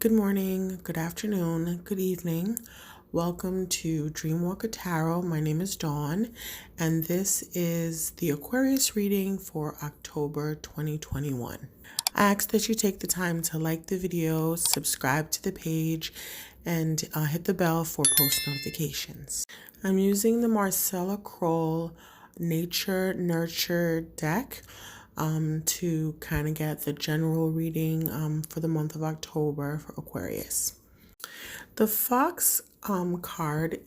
Good morning, good afternoon, good evening. Welcome to Dreamwalker Tarot. My name is Dawn, and this is the Aquarius reading for October 2021. I ask that you take the time to like the video, subscribe to the page, and hit the bell for post notifications. I'm using the Marcella Kroll Nature Nurture deck to kind of get the general reading for the month of October for Aquarius. The Fox card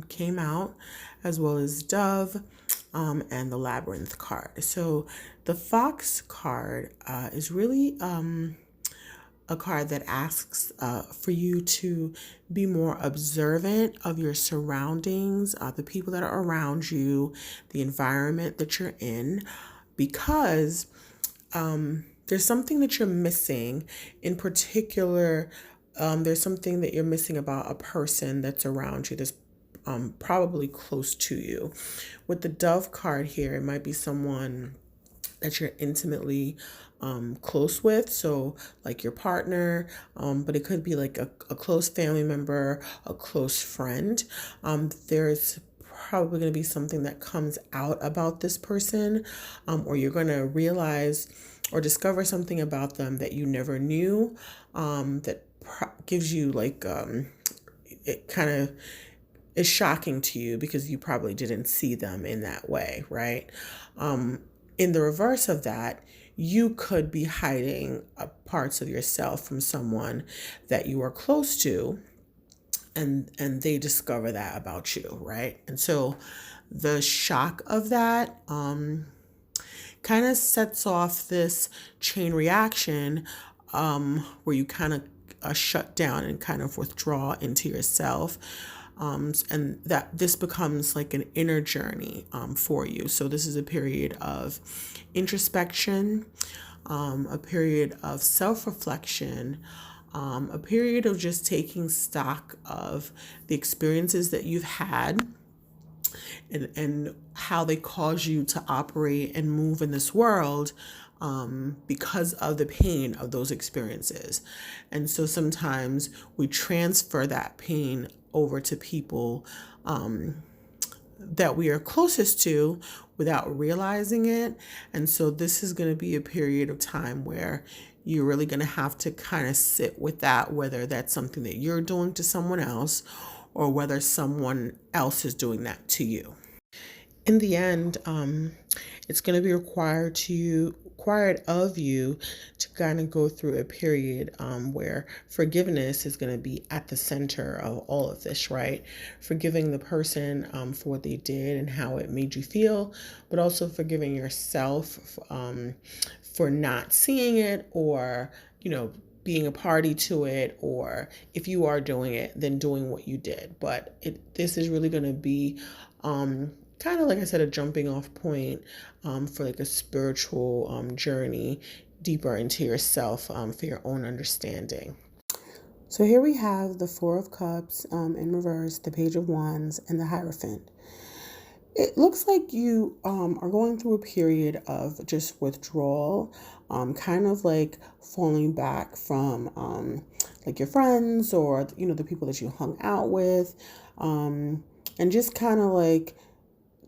came out, as well as Dove and the Labyrinth card. So the Fox card is really a card that asks for you to be more observant of your surroundings, the people that are around you, the environment that you're in, because there's something that you're missing. In particular, there's something that you're missing about a person that's around you, that's probably close to you. With the Dove card here, it might be someone that you're intimately close with, so like your partner, but it could be like a close family member, a close friend. There's probably going to be something that comes out about this person, or you're going to realize or discover something about them that you never knew, that gives you like it kind of is shocking to you because you probably didn't see them in that way, right? In the reverse of that, you could be hiding parts of yourself from someone that you are close to, and they discover that about you, right? And so the shock of that kind of sets off this chain reaction where you kind of shut down and kind of withdraw into yourself. And that this becomes like an inner journey for you. So this is a period of introspection, a period of self-reflection, a period of just taking stock of the experiences that you've had, and how they cause you to operate and move in this world because of the pain of those experiences. And so sometimes we transfer that pain over to people that we are closest to without realizing it. And so this is going to be a period of time where you're really going to have to kind of sit with that, whether that's something that you're doing to someone else or whether someone else is doing that to you. In the end, it's going to be required of you to kind of go through a period where forgiveness is going to be at the center of all of this, right? Forgiving the person for what they did and how it made you feel, but also forgiving yourself for not seeing it, or being a party to it, or if you are doing it, then doing what you did. But this is really going to be kind of, like I said, a jumping off point for like a spiritual journey deeper into yourself for your own understanding. So here we have the Four of Cups in reverse, the Page of Wands, and the Hierophant. It looks like you are going through a period of just withdrawal, kind of like falling back from like your friends, or the people that you hung out with, and just kind of like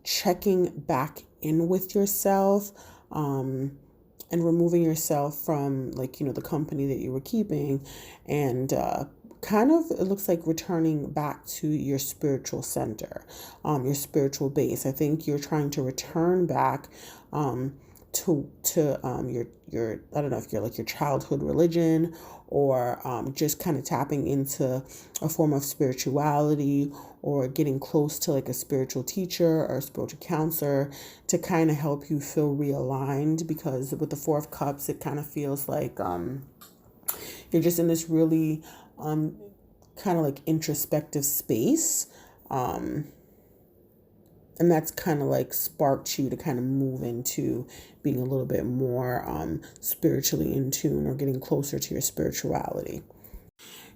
checking back in with yourself, and removing yourself from the company that you were keeping, and kind of, it looks like returning back to your spiritual center, your spiritual base. I think you're trying to return back to your I don't know if you're like your childhood religion, or just kind of tapping into a form of spirituality, or getting close to like a spiritual teacher or a spiritual counselor to kind of help you feel realigned. Because with the Four of Cups, it kind of feels like you're just in this really kind of like introspective space, and that's kind of like sparked you to kind of move into being a little bit more spiritually in tune, or getting closer to your spirituality.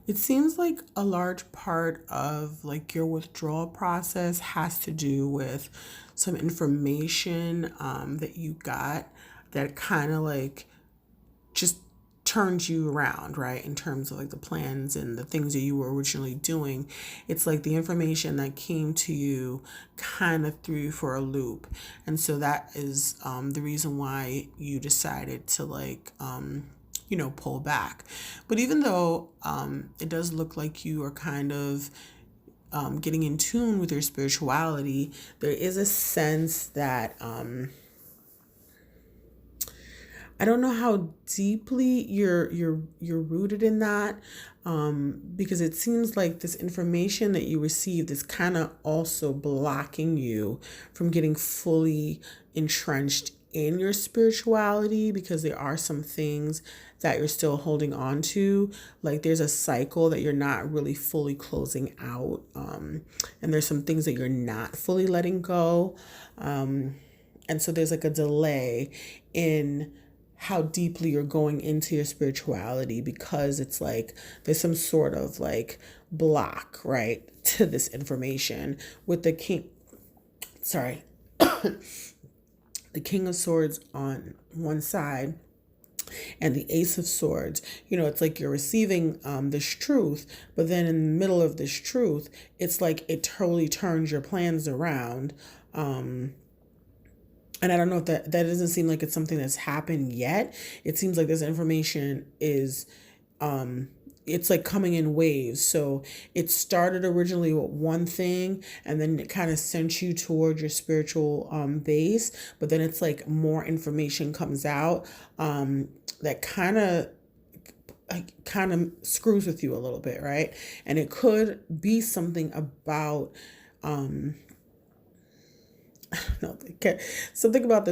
It seems like a large part of like your withdrawal process has to do with some information that you got that kind of like just turned you around, right? In terms of like the plans and the things that you were originally doing. It's like the information that came to you kind of threw you for a loop. And so that is the reason why you decided to like, pull back. But even though it does look like you are kind of getting in tune with your spirituality, there is a sense that I don't know how deeply you're rooted in that, because it seems like this information that you received is kind of also blocking you from getting fully entrenched in your spirituality, because there are some things that you're still holding on to. Like there's a cycle that you're not really fully closing out, and there's some things that you're not fully letting go, and so there's like a delay in how deeply you're going into your spirituality, because it's like there's some sort of like block, right, to this information with the the King of Swords on one side and the Ace of Swords. It's like you're receiving this truth, but then in the middle of this truth, it's like it totally turns your plans around. And I don't know if that doesn't seem like it's something that's happened yet. It seems like this information is, it's like coming in waves. So it started originally with one thing, and then it kind of sent you toward your spiritual base. But then it's like more information comes out that kind of screws with you a little bit, right? And it could be something about no, something about the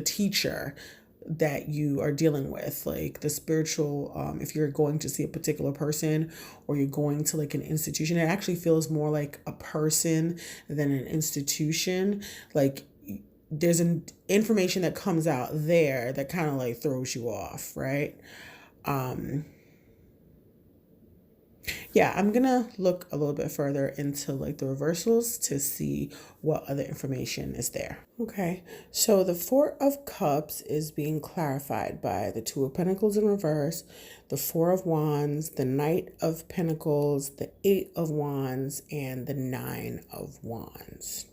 teacher that you are dealing with, like the spiritual, if you're going to see a particular person or you're going to like an institution, it actually feels more like a person than an institution. Like there's an information that comes out there that kind of like throws you off, right? Yeah, I'm gonna look a little bit further into like the reversals to see what other information is there. Okay, so the Four of Cups is being clarified by the Two of Pentacles in reverse, the Four of Wands, the Knight of Pentacles, the Eight of Wands, and the Nine of Wands.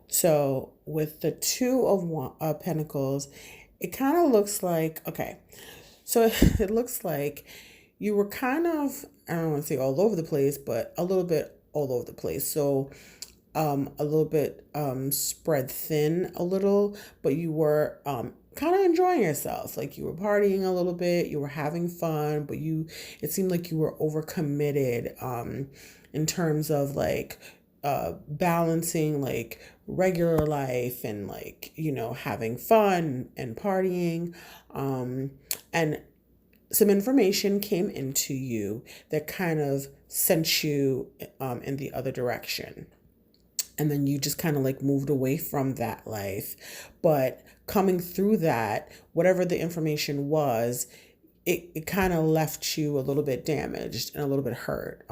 So with the Two of Pentacles, it kind of looks like, okay, so it looks like you were kind of, I don't want to say all over the place, but a little bit all over the place. So a little bit spread thin a little, but you were kind of enjoying yourself. Like you were partying a little bit, you were having fun, but it seemed like you were overcommitted in terms of like balancing like regular life and like, having fun and partying. And some information came into you that kind of sent you in the other direction. And then you just kind of like moved away from that life. But coming through that, whatever the information was, it kind of left you a little bit damaged and a little bit hurt.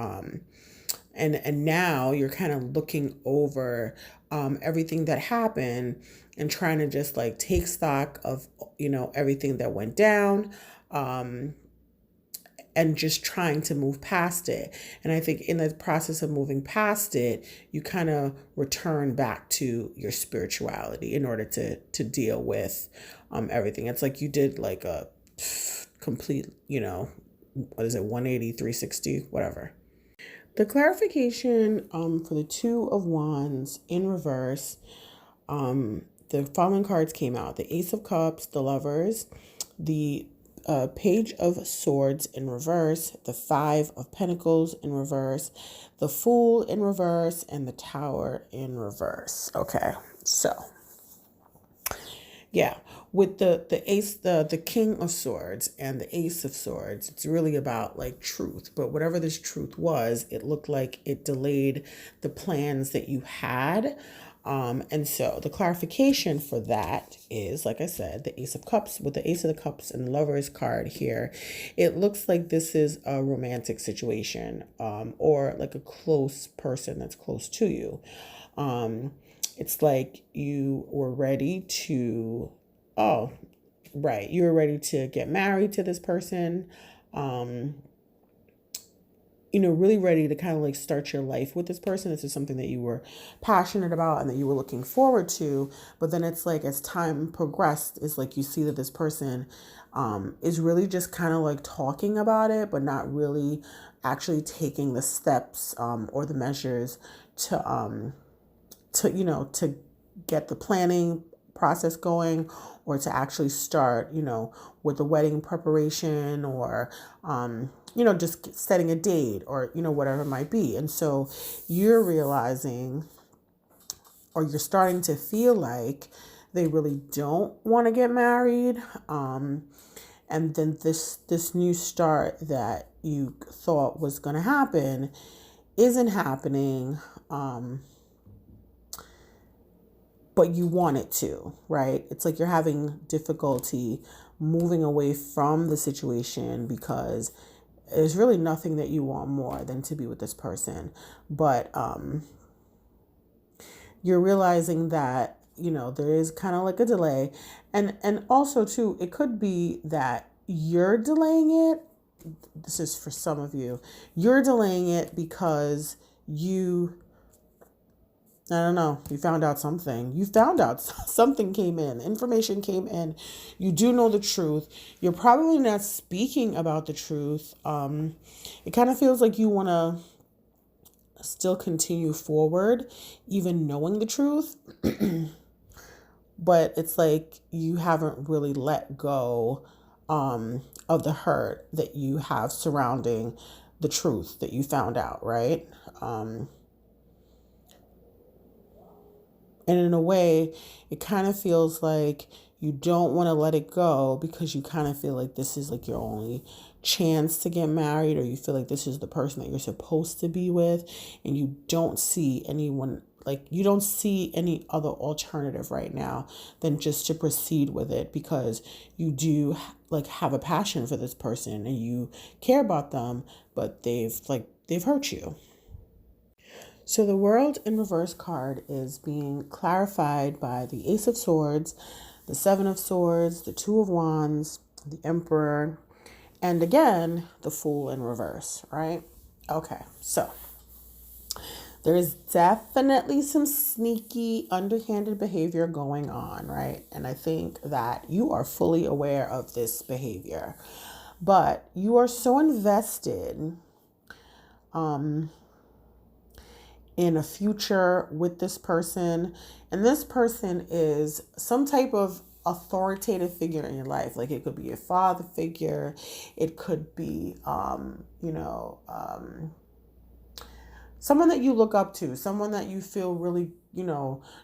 And now you're kind of looking over everything that happened and trying to just like take stock of, everything that went down. And just trying to move past it. And I think in the process of moving past it, you kind of return back to your spirituality in order to deal with everything. It's like you did like a complete, 180, 360, whatever. The clarification for the Two of Wands in reverse, the following cards came out: the Ace of Cups, the Lovers, the Page of Swords in reverse, the Five of Pentacles in reverse, the Fool in reverse, and the Tower in reverse. Okay, so yeah, with the ace, the King of Swords and the Ace of Swords, it's really about like truth. But whatever this truth was, it looked like it delayed the plans that you had. And so the clarification for that is, like I said, the Ace of Cups with the Ace of the Cups and the Lovers card here. It looks like this is a romantic situation, or like a close person that's close to you. It's like you were ready to oh, right, you're ready to get married to this person. Really ready to kind of like start your life with this person. This is something that you were passionate about and that you were looking forward to. But then it's like as time progressed, it's like you see that this person is really just kind of like talking about it, but not really actually taking the steps or the measures to get the planning process going, or to actually start, with the wedding preparation, or, just setting a date, or, whatever it might be. And so you're realizing, or you're starting to feel like they really don't want to get married. And then this new start that you thought was going to happen isn't happening. But you want it to, right? It's like you're having difficulty moving away from the situation because there's really nothing that you want more than to be with this person. But you're realizing that, there is kind of like a delay. And also too, it could be that you're delaying it. This is for some of you. You're delaying it because I don't know. You found out something. You found out something came in. Information came in. You do know the truth. You're probably not speaking about the truth. It kind of feels like you want to still continue forward, even knowing the truth. But it's like you haven't really let go of the hurt that you have surrounding the truth that you found out, right? And in a way, it kind of feels like you don't want to let it go because you kind of feel like this is like your only chance to get married, or you feel like this is the person that you're supposed to be with, and you don't see anyone, like you don't see any other alternative right now than just to proceed with it, because you do like have a passion for this person and you care about them, but they've hurt you. So the world in reverse card is being clarified by the Ace of Swords, the Seven of Swords, the Two of Wands, the Emperor, and again, the Fool in reverse, right? Okay, so there is definitely some sneaky, underhanded behavior going on, right? And I think that you are fully aware of this behavior, but you are so invested in a future with this person. And this person is some type of authoritative figure in your life. Like it could be a father figure. It could be, someone that you look up to, someone that you feel really,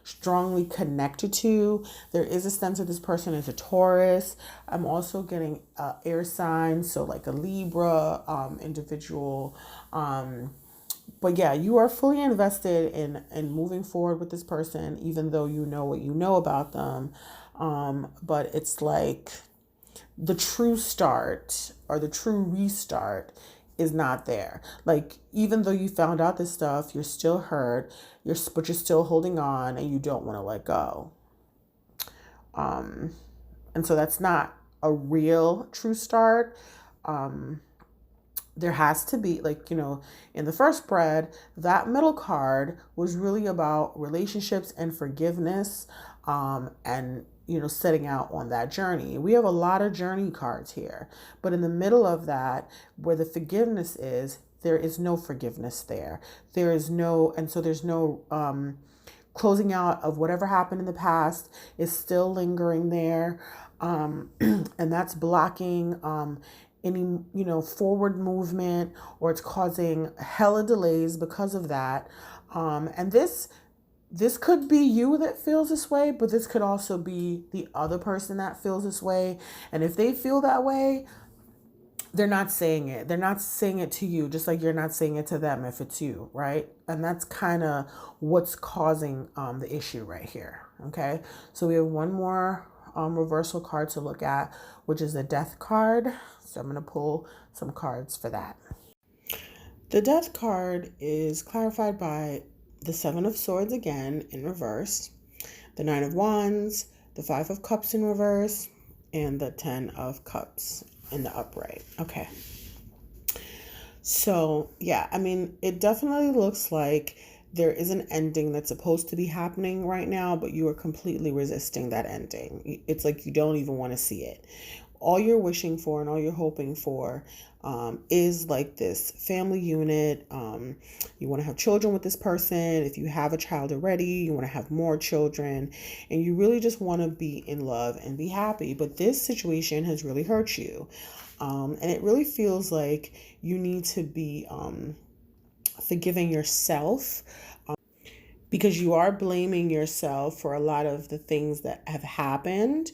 strongly connected to. There is a sense that this person is a Taurus. I'm also getting air signs, so like a Libra individual. But yeah, you are fully invested in moving forward with this person, even though you know what you know about them. But it's like the true start or the true restart is not there. Like, even though you found out this stuff, you're still hurt, but you're still holding on and you don't want to let go. And so that's not a real true start. There has to be, like, in the first spread, that middle card was really about relationships and forgiveness, and setting out on that journey. We have a lot of journey cards here, but in the middle of that, where the forgiveness is, there is no forgiveness there. There is no, and so there's no closing out of whatever happened in the past is still lingering there. And that's blocking any forward movement, or it's causing hella delays because of that. And this could be you that feels this way, but this could also be the other person that feels this way. And if they feel that way, they're not saying it. They're not saying it to you, just like you're not saying it to them if it's you, right? And that's kind of what's causing the issue right here. Okay, so we have one more reversal card to look at, which is the Death card. So I'm going to pull some cards for that. The Death card is clarified by the Seven of Swords again in reverse, the Nine of Wands, the Five of Cups in reverse, and the Ten of Cups in the upright. Okay. So, yeah, I mean, it definitely looks like there is an ending that's supposed to be happening right now, but you are completely resisting that ending. It's like you don't even want to see it. All you're wishing for and all you're hoping for is like this family unit. You want to have children with this person. If you have a child already, you want to have more children, and you really just want to be in love and be happy. But this situation has really hurt you. And it really feels like you need to be forgiving yourself, because you are blaming yourself for a lot of the things that have happened.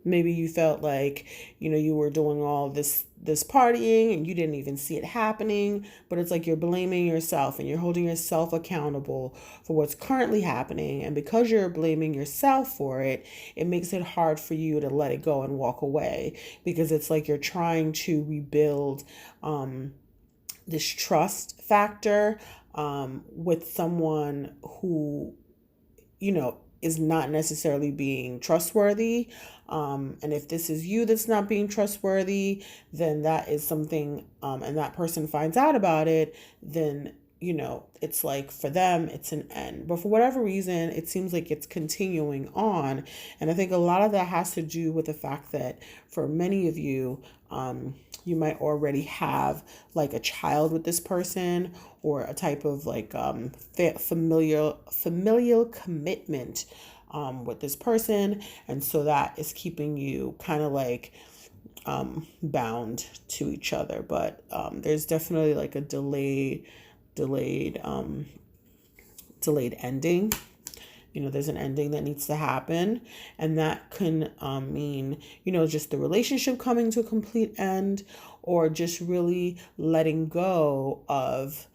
Maybe you felt like, you were doing all this partying and you didn't even see it happening, but it's like you're blaming yourself and you're holding yourself accountable for what's currently happening. And because you're blaming yourself for it, it makes it hard for you to let it go and walk away, because it's like you're trying to rebuild this trust factor with someone who, is not necessarily being trustworthy. And if this is you that's not being trustworthy, then that is something, and that person finds out about it, then, it's like for them, it's an end. But for whatever reason, it seems like it's continuing on. And I think a lot of that has to do with the fact that for many of you, you might already have like a child with this person, or a type of like familial commitment with this person, and so that is keeping you kind of like bound to each other. But there's definitely like a delayed ending. There's an ending that needs to happen, and that can mean, just the relationship coming to a complete end, or just really letting go of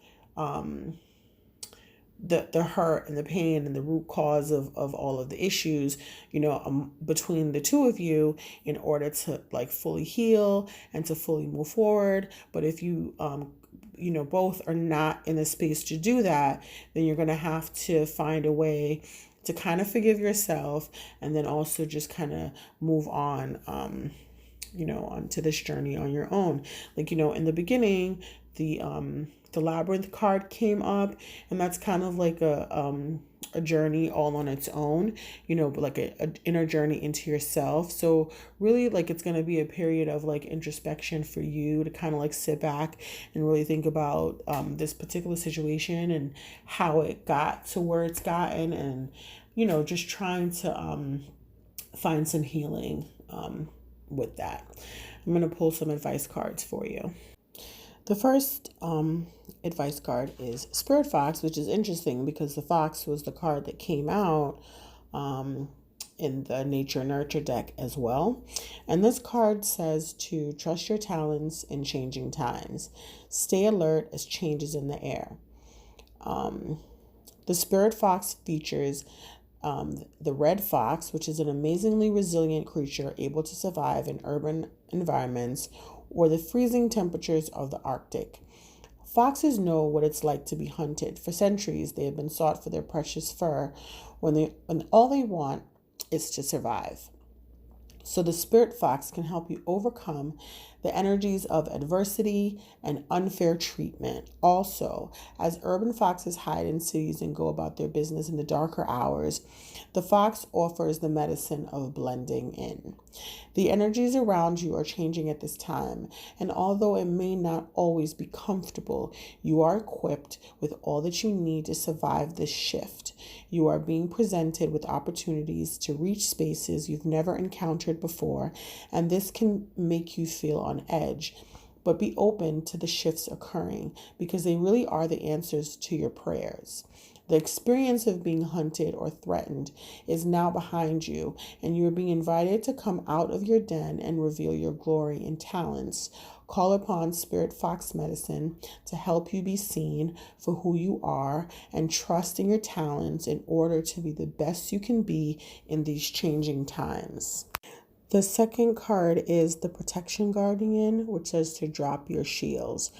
the hurt and the pain and the root cause of all of the issues, between the two of you, in order to like fully heal and to fully move forward. But if you both are not in a space to do that, then you're going to have to find a way to kind of forgive yourself, and then also just kind of move on, onto this journey on your own. Like, in the beginning, the labyrinth card came up, and that's kind of like a journey all on its own, but like a inner journey into yourself. So really, like, it's going to be a period of like introspection for you to kind of like sit back and really think about this particular situation and how it got to where it's gotten, and just trying to find some healing with that. I'm going to pull some advice cards for you. The first advice card is Spirit Fox, which is interesting because the fox was the card that came out in the Nature Nurture deck as well. And this card says to trust your talents in changing times. Stay alert as changes in the air. The Spirit Fox features the red fox, which is an amazingly resilient creature able to survive in urban environments or the freezing temperatures of the Arctic. Foxes know what it's like to be hunted. For centuries, they have been sought for their precious fur when all they want is to survive. So the Spirit Fox can help you overcome the energies of adversity and unfair treatment. Also, as urban foxes hide in cities and go about their business in the darker hours, the fox offers the medicine of blending in. The energies around you are changing at this time, and although it may not always be comfortable, you are equipped with all that you need to survive this shift. You are being presented with opportunities to reach spaces you've never encountered before, and this can make you feel on edge. But be open to the shifts occurring, because they really are the answers to your prayers. The experience of being hunted or threatened is now behind you, and you are being invited to come out of your den and reveal your glory and talents. Call upon Spirit Fox Medicine to help you be seen for who you are, and trust in your talents in order to be the best you can be in these changing times. The second card is the Protection Guardian, which says to drop your shields.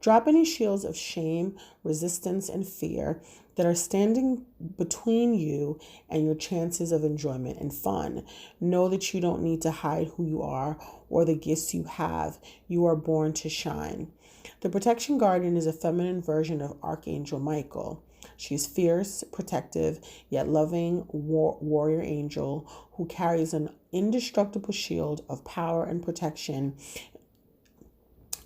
Drop any shields of shame, resistance, and fear that are standing between you and your chances of enjoyment and fun. Know that you don't need to hide who you are or the gifts you have. You are born to shine. The protection guardian is a feminine version of Archangel Michael. She's fierce, protective, yet loving warrior angel who carries an indestructible shield of power and protection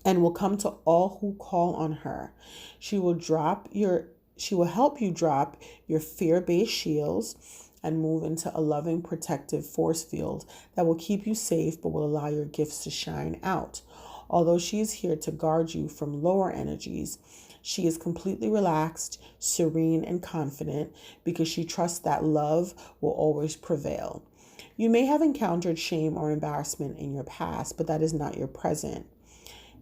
and will come to all who call on her. She will help you drop your fear-based shields and move into a loving, protective force field that will keep you safe but will allow your gifts to shine out. Although she is here to guard you from lower energies, she is completely relaxed, serene, and confident because she trusts that love will always prevail. You may have encountered shame or embarrassment in your past, but that is not your present.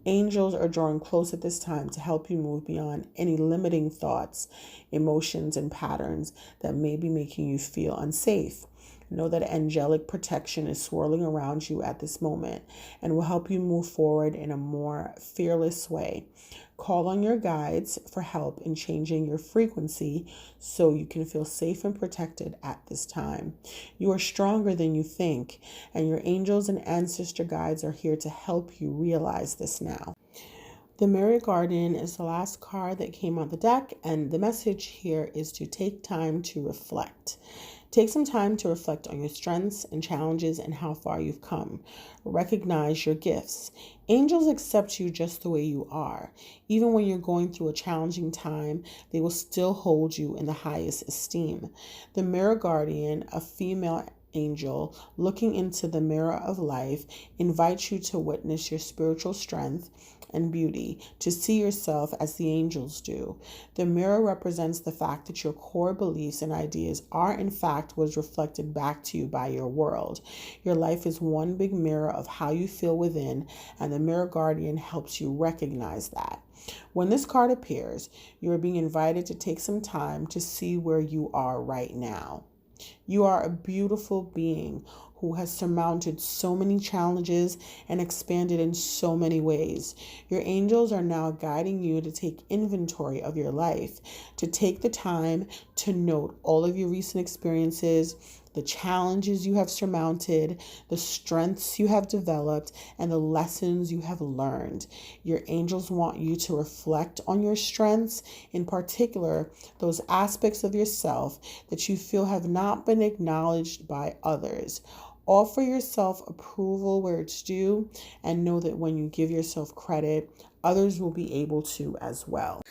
Angels are drawing close at this time to help you move beyond any limiting thoughts, emotions, and patterns that may be making you feel unsafe. Know that angelic protection is swirling around you at this moment and will help you move forward in a more fearless way. Call on your guides for help in changing your frequency so you can feel safe and protected at this time. You are stronger than you think, and your angels and ancestor guides are here to help you realize this now. The Mirror Guardian is the last card that came on the deck, and the message here is to take time to reflect. Take some time to reflect on your strengths and challenges and how far you've come. Recognize your gifts. Angels accept you just the way you are. Even when you're going through a challenging time, they will still hold you in the highest esteem. The Mirror Guardian, a female angel looking into the mirror of life, invites you to witness your spiritual strength and beauty, to see yourself as the angels do. The mirror represents the fact that your core beliefs and ideas are in fact what is reflected back to you by your world. Your life is one big mirror of how you feel within, and the Mirror Guardian helps you recognize that. When this card appears, you are being invited to take some time to see where you are right now. You are a beautiful being who has surmounted so many challenges and expanded in so many ways. Your angels are now guiding you to take inventory of your life, to take the time to note all of your recent experiences, the challenges you have surmounted, the strengths you have developed, and the lessons you have learned. Your angels want you to reflect on your strengths, in particular, those aspects of yourself that you feel have not been acknowledged by others. Offer yourself approval where it's due, and know that when you give yourself credit, others will be able to as well.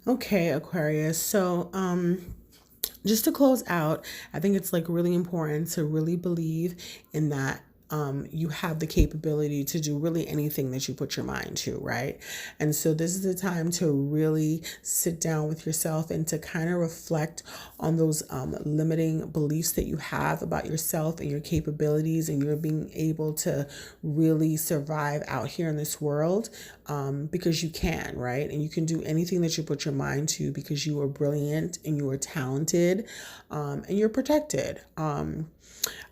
Okay, Aquarius. So, just to close out, I think it's really important to really believe in that you have the capability to do really anything that you put your mind to, right? And so this is the time to really sit down with yourself and to kind of reflect on those limiting beliefs that you have about yourself and your capabilities, and you're being able to really survive out here in this world because you can, right? And you can do anything that you put your mind to because you are brilliant and you are talented and you're protected.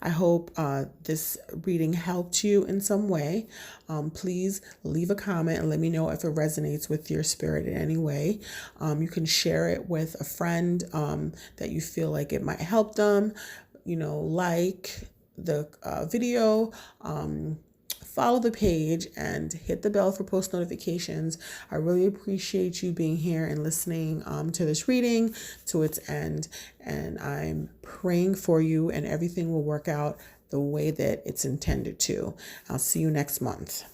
I hope this reading helped you in some way. Please leave a comment and let me know if it resonates with your spirit in any way. You can share it with a friend that you feel like it might help them. Like the video. Follow the page and hit the bell for post notifications. I really appreciate you being here and listening to this reading to its end. And I'm praying for you, and everything will work out the way that it's intended to. I'll see you next month.